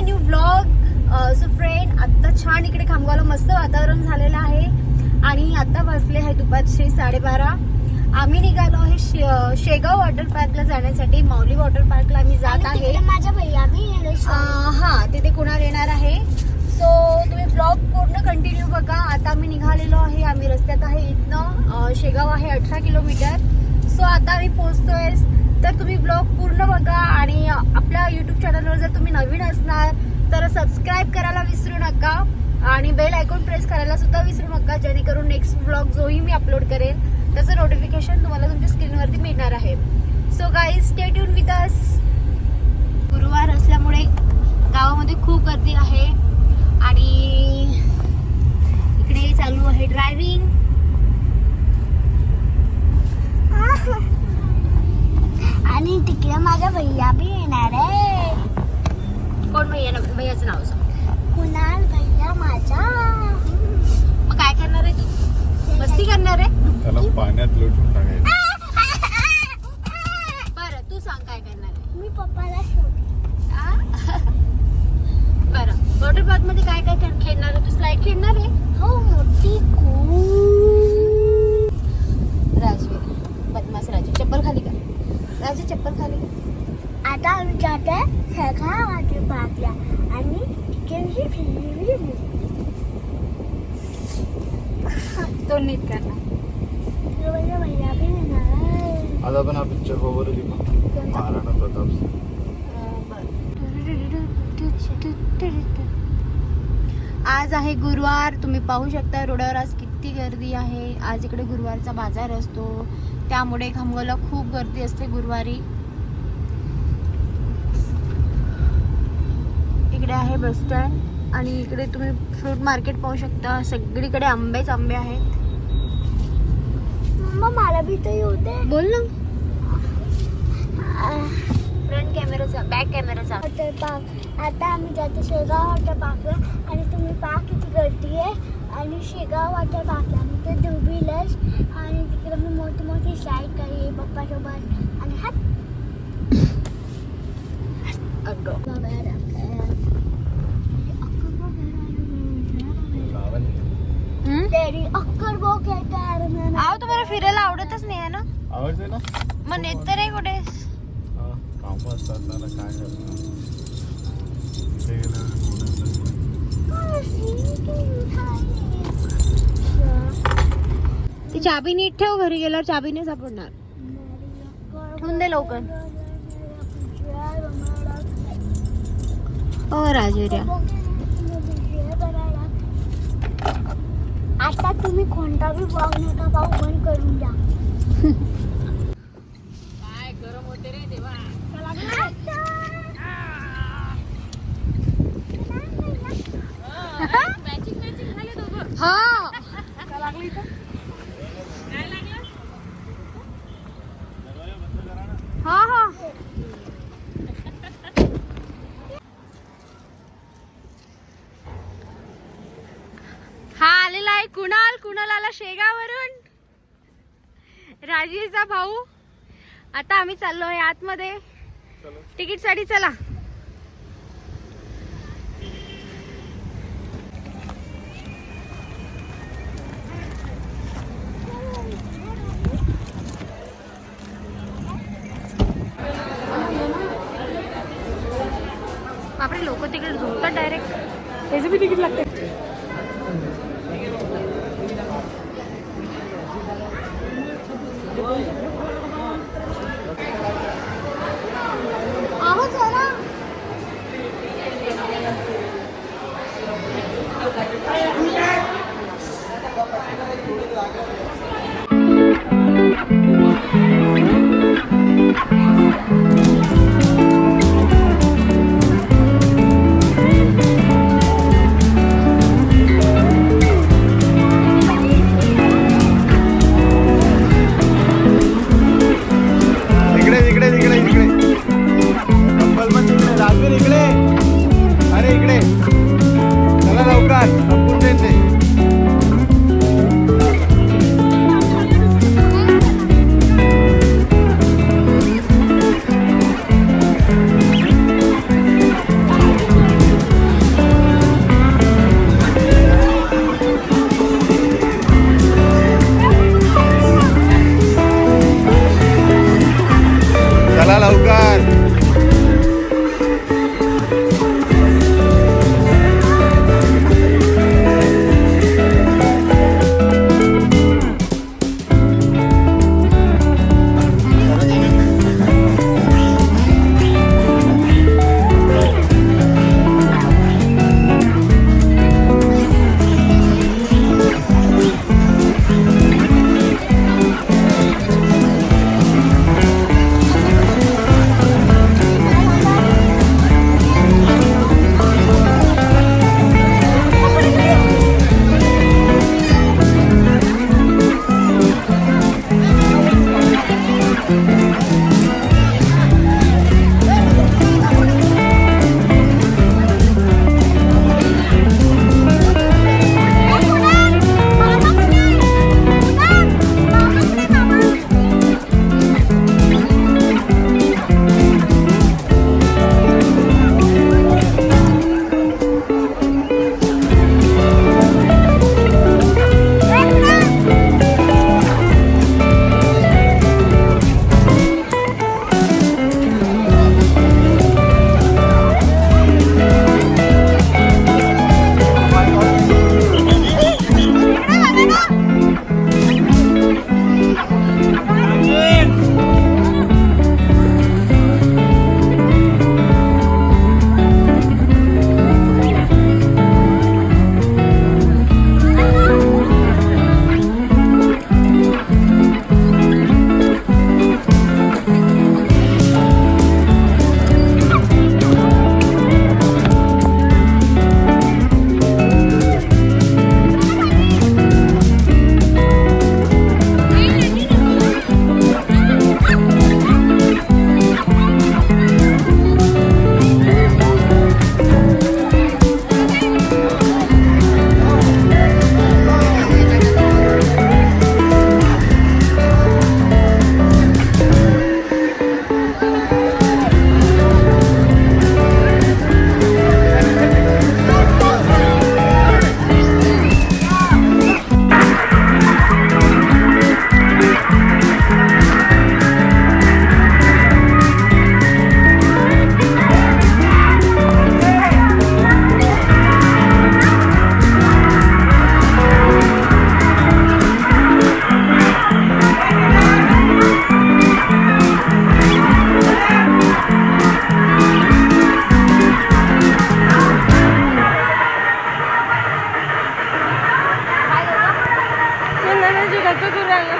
New vlog. So friend, आता छान इकडे खामगावला मस्त वातावरण झालेलं आहे आणि आता वाजले आहे दुपारचे 12:30. आम्ही निघालो आहे शेगाव वॉटर पार्कला जाण्यासाठी. माऊली वॉटर पार्कला आम्ही जात आहे. माझ्या भैया बी हा, तिथे कुणाल येणार आहे. सो तुम्ही ब्लॉग पूर्ण कंटिन्यू बघा. आता आम्ही निघालेलो आहे. आम्ही रस्त्यात आहे. इथनं शेगाव आहे 18 किलोमीटर. सो आता आम्ही पोहोचतोय. तर तुम्ही ब्लॉग पूर्ण बघा आणि आपल्या युट्यूब चॅनलवर जर तुम्ही नवीन असणार तर सबस्क्राईब करायला विसरू नका आणि बेल आयकॉन प्रेस करायला सुद्धा विसरू नका, जेणेकरून नेक्स्ट ब्लॉग जोही मी अपलोड करेन त्याचं नोटिफिकेशन तुम्हाला तुमच्या स्क्रीनवरती मिळणार आहे. So guys, stay tune with us. गुरुवार असल्यामुळे गावामध्ये खूप गर्दी आहे आणि इकडे चालू आहे ड्रायव्हिंग. आणि तिकडे माझा भैया बी येणार आहे. कोण भैयाचं नाव सांग. कुणाल भैया माझा. मग काय करणार आहे तू? मस्ती करणार आहे? त्याला पाण्यात लोटून टाकायचं. बरं, तू सांग काय करणार आहे? मी पप्पाला शोध. बरं, वॉटर पार्क मध्ये काय काय खेळणार आहे? तू स्लाइड खेळणार आहे? हो, मोठी राजवीर, बदमाश राजू, चप्पल खाली कर. राजू, चप्पल खाली कर. आता आम्ही जाते शेगाव वॉटर पार्कला आणि तिकडे फिरली. तो नीट करणार. माझा भैया बी येणार आहे. आज आपण हा पिक्चर बघू महाराणा प्रताप. आज आहे गुरुवार. तुम्ही पाहू शकता रोडावर आज किती गर्दी आहे. आज इकडे गुरुवारचा बाजार असतो, त्यामुळे खामगावला खूप गर्दी असते गुरुवारी. इकडे आहे बस स्टँड आणि इकडे तुम्ही फ्रूट मार्केट पाहू शकता. सगळीकडे आंबेच आंबे आहेत. मम्मा मला बी तर येऊ दे. बोल ना. Front कॅमेराचा, back कॅमेराचा. Water park. आता आम्ही जातो शेगाव वॉटर पार्कला आणि तुम्ही पहा किती गर्दी आहे. आणि शेगाव वॉटर पार्कला मी तर डुबीलच आणि तिकडे मी मोठी मोठी स्लाईड करेन पप्पासोबत आणि हात तेरी अक्कर बो खेळतात. आव, तुम्हाला फिरायला आवडतच नाही आहे ना? आवडते ना. मग नेत तर नाही कुठे. काम असतात त्याला काय करणार. ती चाबी नीट ठेव. घरी गेल्यावर चाबी नाही सापडणार. ठेवून दे लवकर. ओ राजुऱ्या, आता तुम्ही कोणता बी ब्लॉग नका पाहू, बंद करून द्या. काय गरम होते रे देवा. हा, हा हा. हा आलेला आहे कुणाल. कुणाल आला शेगाववरून, राजीवचा भाऊ. आता आम्ही चाललो आहे आतमध्ये तिकीट साठी. चला. बापरे, लोक तिकडे झोपतात डायरेक्ट. त्याचं बी तिकीट लागते. आहो जरा. धक्का करू राहिला